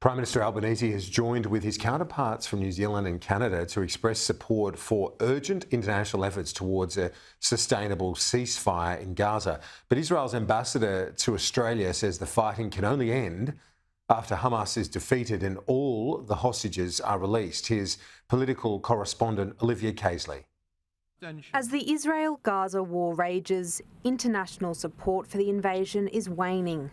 Prime Minister Albanese has joined with his counterparts from New Zealand and Canada to express support for urgent international efforts towards a sustainable ceasefire in Gaza. But Israel's ambassador to Australia says the fighting can only end after Hamas is defeated and all the hostages are released. Here's political correspondent Olivia Caisley. As the Israel-Gaza war rages, international support for the invasion is waning.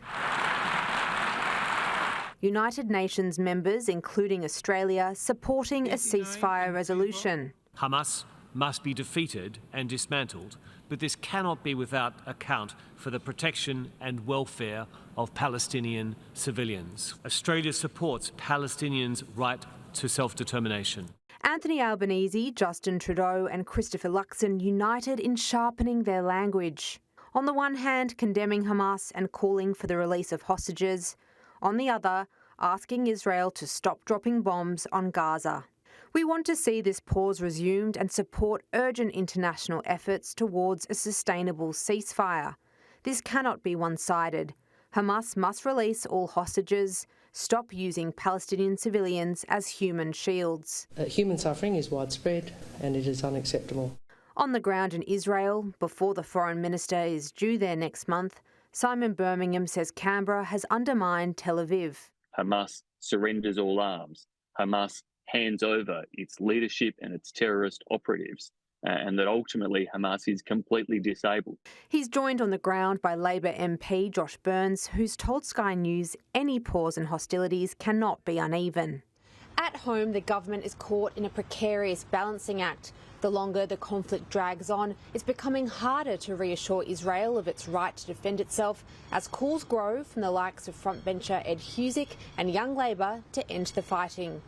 United Nations members, including Australia, supporting a ceasefire resolution. Hamas must be defeated and dismantled, but this cannot be without account for the protection and welfare of Palestinian civilians. Australia supports Palestinians' right to self-determination. Anthony Albanese, Justin Trudeau and Christopher Luxon united in sharpening their language. On the one hand, condemning Hamas and calling for the release of hostages. On the other, asking Israel to stop dropping bombs on Gaza. We want to see this pause resumed and support urgent international efforts towards a sustainable ceasefire. This cannot be one-sided. Hamas must release all hostages, stop using Palestinian civilians as human shields. Human suffering is widespread and it is unacceptable. On the ground in Israel, before the Foreign Minister is due there next month, Simon Birmingham says Canberra has undermined Tel Aviv. Hamas surrenders all arms. Hamas hands over its leadership and its terrorist operatives, and that ultimately Hamas is completely disabled. He's joined on the ground by Labor MP Josh Burns, who's told Sky News any pause in hostilities cannot be uneven. At home, the government is caught in a precarious balancing act. The longer the conflict drags on, it's becoming harder to reassure Israel of its right to defend itself as calls grow from the likes of frontbencher Ed Husic and Young Labor to end the fighting.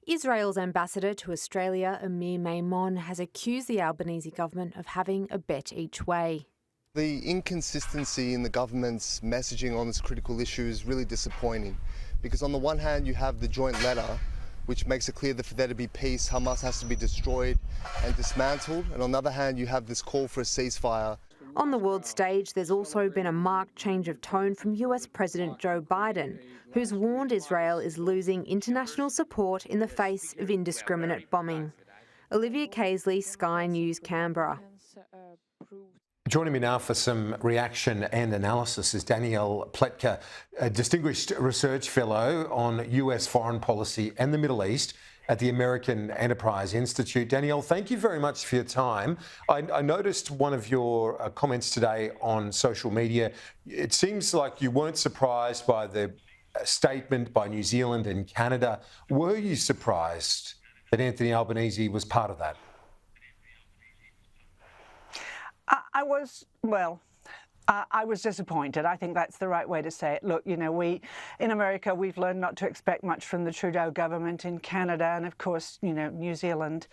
Israel's ambassador to Australia, Amir Maimon, has accused the Albanese government of having a bet each way. The inconsistency in the government's messaging on this critical issue is really disappointing, because on the one hand you have the joint letter which makes it clear that for there to be peace, Hamas has to be destroyed and dismantled, and on the other hand you have this call for a ceasefire. On the world stage, there's also been a marked change of tone from US President Joe Biden, who's warned Israel is losing international support in the face of indiscriminate bombing. Olivia Caisley, Sky News, Canberra. Joining me now for some reaction and analysis is Danielle Pletka, a distinguished research fellow on US foreign policy and the Middle East at the American Enterprise Institute. Danielle, thank you very much for your time. I noticed one of your comments today on social media. It seems like you weren't surprised by the statement by New Zealand and Canada. Were you surprised that Anthony Albanese was part of that? I was disappointed. I think that's the right way to say it. Look, you know, in America, we've learned not to expect much from the Trudeau government. In Canada, and of course, you know, New Zealand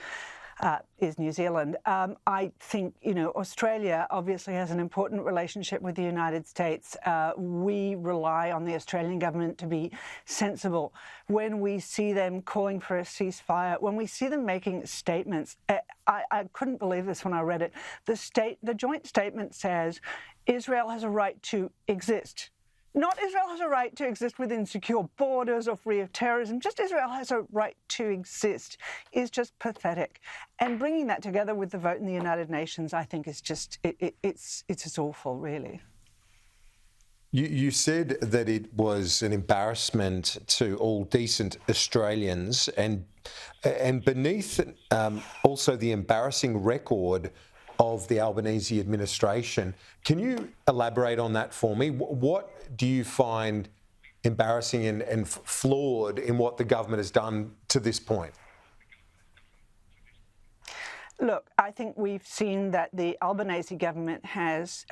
is New Zealand. I think, you know, Australia obviously has an important relationship with the United States. We rely on the Australian government to be sensible. When we see them calling for a ceasefire, when we see them making statements, I couldn't believe this when I read it. The joint statement says Israel has a right to exist. Not Israel has a right to exist within secure borders or free of terrorism. Just Israel has a right to exist is just pathetic. And bringing that together with the vote in the United Nations, I think is just, it's just awful, really. You said that it was an embarrassment to all decent Australians and beneath also the embarrassing record of the Albanese administration. Can you elaborate on that for me? What do you find embarrassing and flawed in what the government has done to this point? Look, I think we've seen that the Albanese government has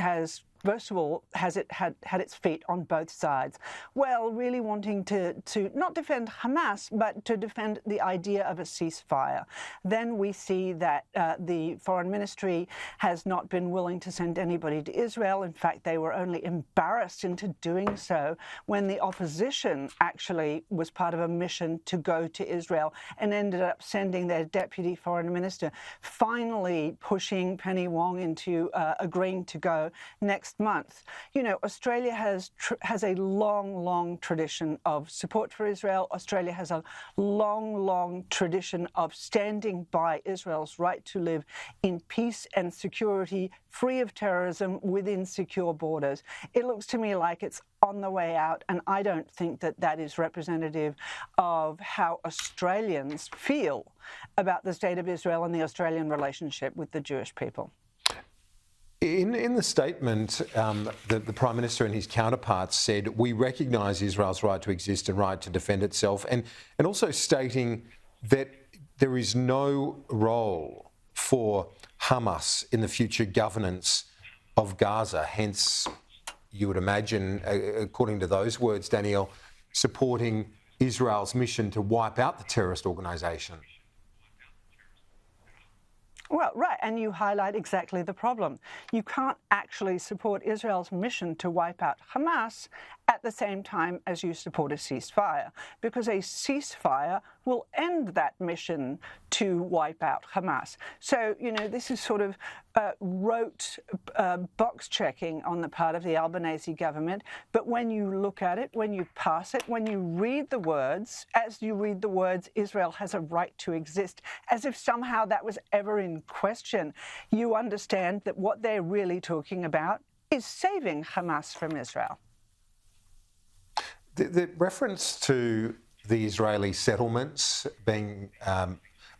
first of all, has it had its feet on both sides? Well, really wanting to not defend Hamas, but to defend the idea of a ceasefire. Then we see that the Foreign Ministry has not been willing to send anybody to Israel. In fact, they were only embarrassed into doing so when the opposition actually was part of a mission to go to Israel and ended up sending their deputy foreign minister, finally pushing Penny Wong into agreeing to go next next month. You know, Australia has a long tradition of support for Israel. Australia has a long tradition of standing by Israel's right to live in peace and security, free of terrorism, within secure borders. It looks to me like it's on the way out, and I don't think that that is representative of how Australians feel about the state of Israel and the Australian relationship with the Jewish people. In the statement, the Prime Minister and his counterparts said, we recognise Israel's right to exist and right to defend itself, and also stating that there is no role for Hamas in the future governance of Gaza. Hence, you would imagine, according to those words, Danielle, supporting Israel's mission to wipe out the terrorist organisation. Well, right, and you highlight exactly the problem. You can't actually support Israel's mission to wipe out Hamas at the same time as you support a ceasefire, because a ceasefire will end that mission to wipe out Hamas. So, you know, this is sort of rote box checking on the part of the Albanese government. But when you look at it, when you pass it, when you read the words, as you read the words, Israel has a right to exist, as if somehow that was ever in question, you understand that what they're really talking about is saving Hamas from Israel. The reference to the Israeli settlements being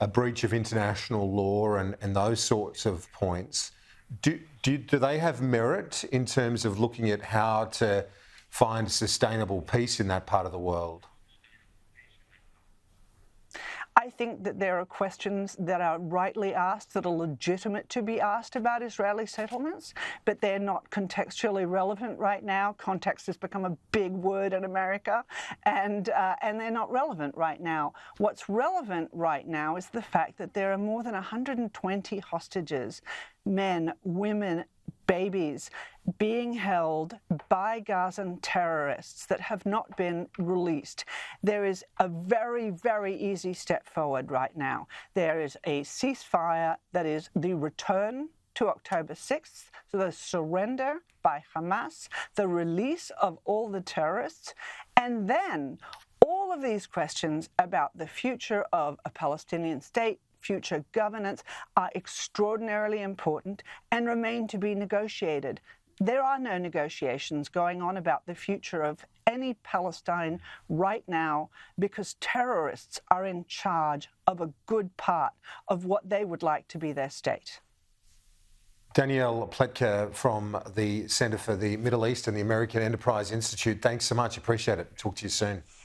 a breach of international law and those sorts of points, do they have merit in terms of looking at how to find sustainable peace in that part of the world? I think that there are questions that are rightly asked, that are legitimate to be asked about Israeli settlements, but they're not contextually relevant right now. Context has become a big word in America, and they're not relevant right now. What's relevant right now is the fact that there are more than 120 hostages, men, women, babies, being held by Gazan terrorists that have not been released. There is a very easy step forward right now. There is a ceasefire that is the return to October 6th, so the surrender by Hamas, the release of all the terrorists, and then all of these questions about the future of a Palestinian state, future governance, are extraordinarily important and remain to be negotiated. There are no negotiations going on about the future of any Palestine right now because terrorists are in charge of a good part of what they would like to be their state. Danielle Pletka from the Centre for the Middle East and the American Enterprise Institute, thanks so much. Appreciate it. Talk to you soon.